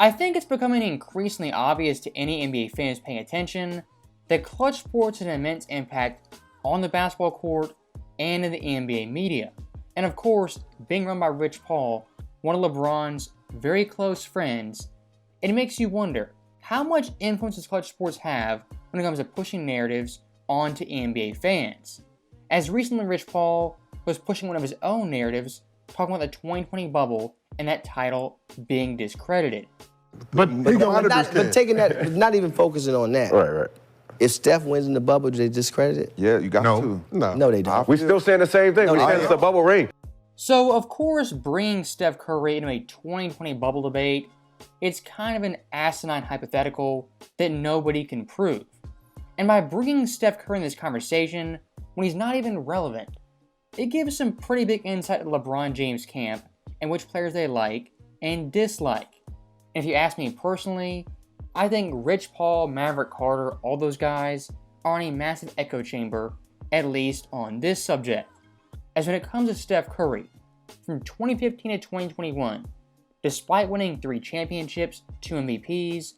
I think it's becoming increasingly obvious to any NBA fans paying attention that Klutch Sports has an immense impact on the basketball court and in the NBA media. And of course, being run by Rich Paul, one of LeBron's very close friends, it makes you wonder, how much influence does Klutch Sports have when it comes to pushing narratives onto NBA fans? As recently Rich Paul was pushing one of his own narratives, talking about the 2020 bubble and that title being discredited. But taking that, not even focusing on that. Right. If Steph wins in the bubble, do they discredit it? Yeah, you got to. No, they don't. We still saying the same thing. No, We're saying it's a bubble ring. So, of course, bringing Steph Curry into a 2020 bubble debate, it's kind of an asinine hypothetical that nobody can prove. And by bringing Steph Curry in this conversation when he's not even relevant, it gives some pretty big insight to the LeBron James camp and which players they like and dislike. And if you ask me personally, I think Rich Paul, Maverick Carter, all those guys are in a massive echo chamber, at least on this subject. As when it comes to Steph Curry, from 2015 to 2021, despite winning 3 championships, 2 MVPs,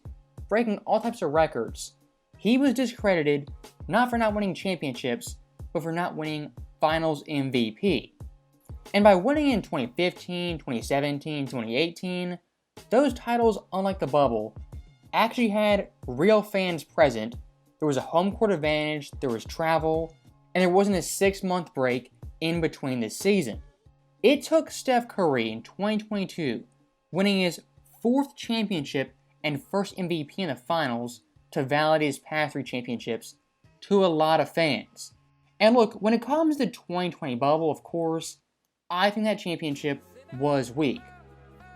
breaking all types of records, he was discredited not for not winning championships, but for not winning Finals MVP. And by winning in 2015, 2017, 2018, those titles, unlike the bubble, actually had real fans present. There was a home court advantage, there was travel, and there wasn't a 6-month break in between the season. It took Steph Curry in 2022 winning his 4th championship and first MVP in the finals to validate his past 3 championships to a lot of fans. And look, when it comes to the 2020 bubble, of course, I think that championship was weak.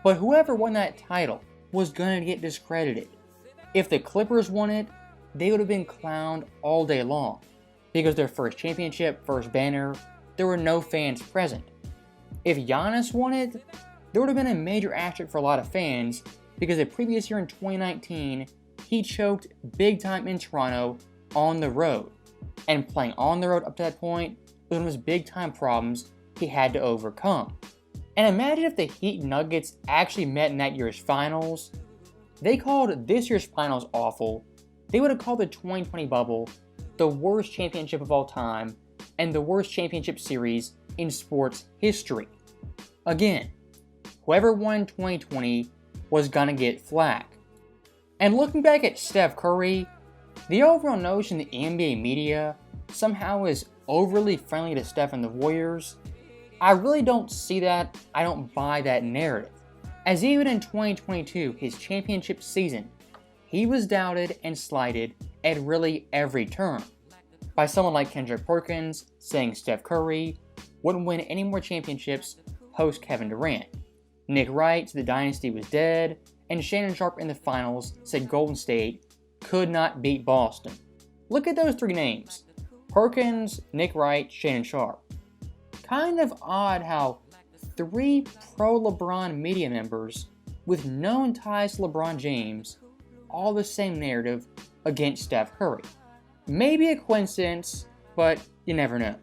But whoever won that title was going to get discredited. If the Clippers won it, they would have been clowned all day long. Because their first championship, first banner, there were no fans present. If Giannis won it, there would have been a major asterisk for a lot of fans because the previous year in 2019, he choked big time in Toronto on the road. And playing on the road up to that point was one of his big time problems he had to overcome. And imagine if the Heat Nuggets actually met in that year's finals. They called this year's finals awful. They would have called the 2020 bubble the worst championship of all time and the worst championship series in sports history. Again, whoever won in 2020 was gonna get flack. And looking back at Steph Curry, the overall notion the NBA media somehow is overly friendly to Steph and the Warriors, I really don't see that. I don't buy that narrative. As even in 2022, his championship season, he was doubted and slighted at really every turn. By someone like Kendrick Perkins saying Steph Curry wouldn't win any more championships post Kevin Durant. Nick Wright said the dynasty was dead, and Shannon Sharpe in the finals said Golden State could not beat Boston. Look at those 3 names: Perkins, Nick Wright, Shannon Sharpe. Kind of odd how 3 pro-LeBron media members with known ties to LeBron James all the same narrative against Steph Curry. Maybe a coincidence, but you never know.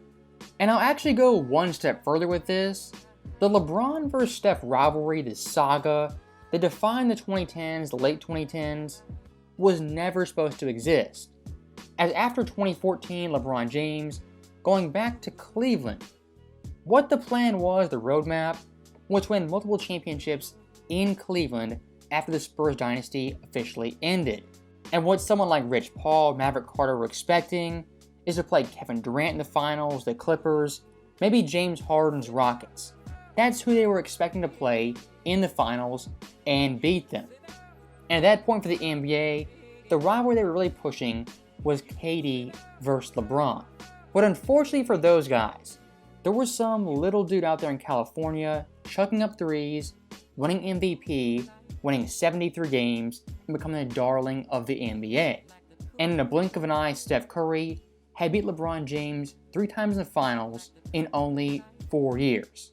And I'll actually go one step further with this. The LeBron vs. Steph rivalry, the saga that defined the 2010s, the late 2010s, was never supposed to exist. As after 2014, LeBron James going back to Cleveland, what the plan was, the roadmap, was to win multiple championships in Cleveland after the Spurs dynasty officially ended. And what someone like Rich Paul, Maverick Carter were expecting is to play Kevin Durant in the finals, the Clippers, maybe James Harden's Rockets. That's who they were expecting to play in the finals and beat them. And at that point for the NBA, the rivalry they were really pushing was KD versus LeBron. But unfortunately for those guys, there was some little dude out there in California chucking up threes, winning MVP, winning 73 games, and becoming the darling of the NBA. And in a blink of an eye, Steph Curry had beat LeBron James 3 times in the finals in only 4 years.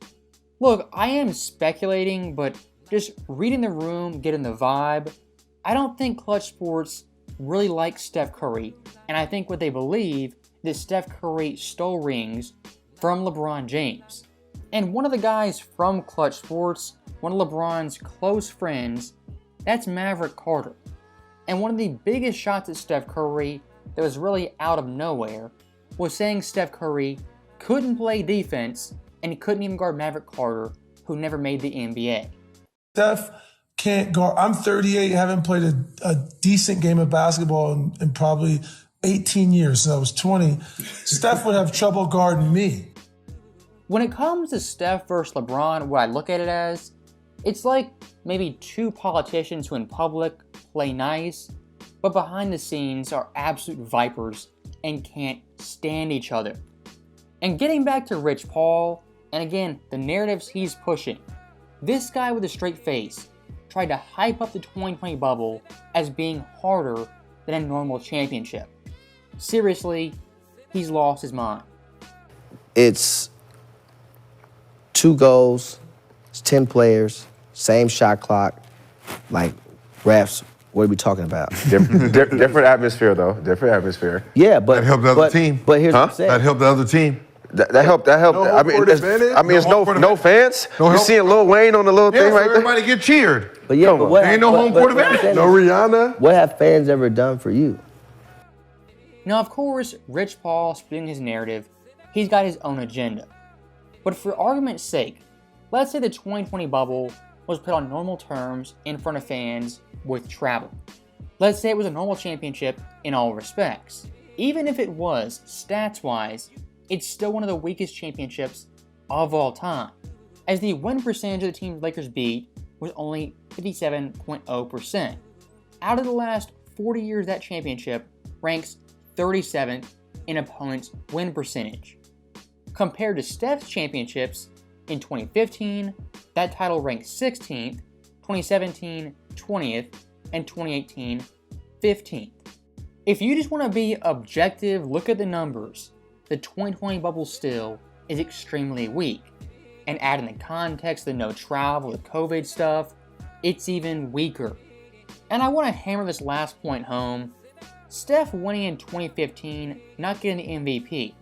Look, I am speculating, but just reading the room, getting the vibe, I don't think Klutch Sports really likes Steph Curry, and I think what they believe is that Steph Curry stole rings from LeBron James. And one of the guys from Klutch Sports, one of LeBron's close friends, That's Maverick Carter. And one of the biggest shots at Steph Curry that was really out of nowhere was saying Steph Curry couldn't play defense and he couldn't even guard Maverick Carter, who never made the NBA. Steph can't guard. I'm 38, haven't played a decent game of basketball in probably 18 years since I was 20. Steph would have trouble guarding me. When it comes to Steph versus LeBron, what I look at it as, it's like maybe two politicians who in public play nice, but behind the scenes are absolute vipers and can't stand each other. And getting back to Rich Paul, and again, the narratives he's pushing, this guy with a straight face tried to hype up the 2020 bubble as being harder than a normal championship. Seriously, he's lost his mind. It's 2 goals, it's 10 players, same shot clock. Like, refs, what are we talking about? Different atmosphere, though. Different atmosphere. Yeah, but that helped the other team. But here's what I'm saying. That helped the other team. That helped. No I mean, it's no fans. You seeing Lil Wayne on the little thing right there? Everybody get cheered. But yeah, but what, ain't no home court advantage. No Rihanna. What have fans ever done for you? Now, of course, Rich Paul spinning his narrative, he's got his own agenda. But for argument's sake, let's say the 2020 bubble was put on normal terms in front of fans with travel. Let's say it was a normal championship in all respects. Even if it was, stats-wise, it's still one of the weakest championships of all time, as the win percentage of the teams Lakers beat was only 57.0%. Out of the last 40 years of that championship ranks 37th in opponents' win percentage. Compared to Steph's championships, in 2015, that title ranked 16th, 2017, 20th, and 2018, 15th. If you just want to be objective, look at the numbers. The 2020 bubble still is extremely weak. And add in the context of the no travel, the COVID stuff, it's even weaker. And I want to hammer this last point home. Steph winning in 2015, not getting the MVP.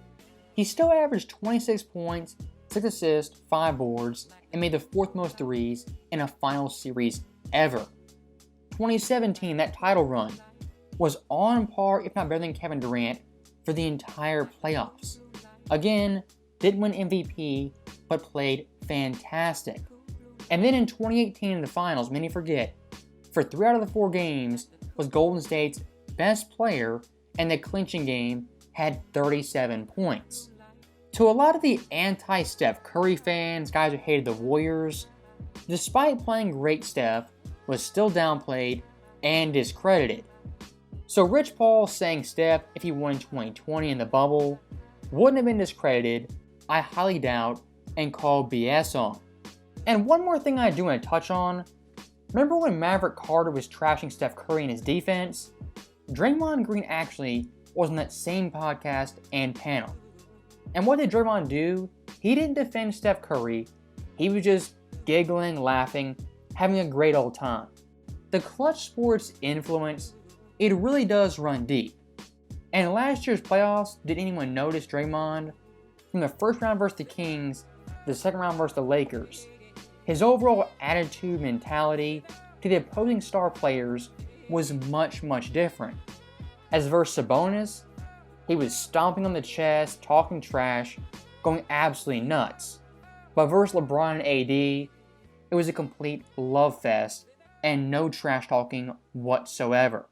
He still averaged 26 points, 6 assists, 5 boards, and made the 4th most threes in a final series ever. 2017, that title run, was on par, if not better than Kevin Durant, for the entire playoffs. Again, didn't win MVP, but played fantastic. And then in 2018 in the finals, many forget, for 3 out of the 4 games, was Golden State's best player, and the clinching game had 37 points. To a lot of the anti-Steph Curry fans, guys who hated the Warriors, despite playing great, Steph was still downplayed and discredited. So Rich Paul saying Steph, if he won 2020 in the bubble, wouldn't have been discredited, I highly doubt, and called BS on. And one more thing I do want to touch on, remember when Maverick Carter was trashing Steph Curry in his defense? Draymond Green actually was on that same podcast and panel. And what did Draymond do? He didn't defend Steph Curry, he was just giggling, laughing, having a great old time. The Klutch Sports influence, it really does run deep. And in last year's playoffs, did anyone notice Draymond? From the first round versus the Kings, the second round versus the Lakers, his overall attitude, mentality to the opposing star players was much, much different. As versus Sabonis, he was stomping on the chest, talking trash, going absolutely nuts. But versus LeBron and AD, it was a complete love fest and no trash talking whatsoever.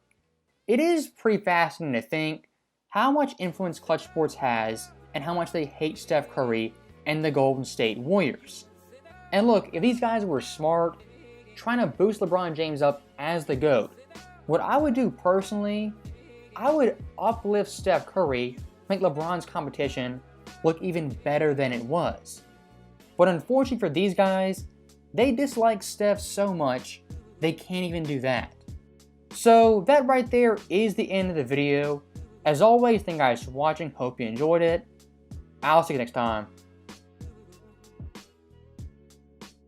It is pretty fascinating to think how much influence Klutch Sports has and how much they hate Steph Curry and the Golden State Warriors. And look, if these guys were smart, trying to boost LeBron James up as the GOAT, what I would do personally, I would uplift Steph Curry, make LeBron's competition look even better than it was. But unfortunately for these guys, they dislike Steph so much, they can't even do that. So that right there is the end of the video. As always, thank you guys for watching, hope you enjoyed it. I'll see you next time.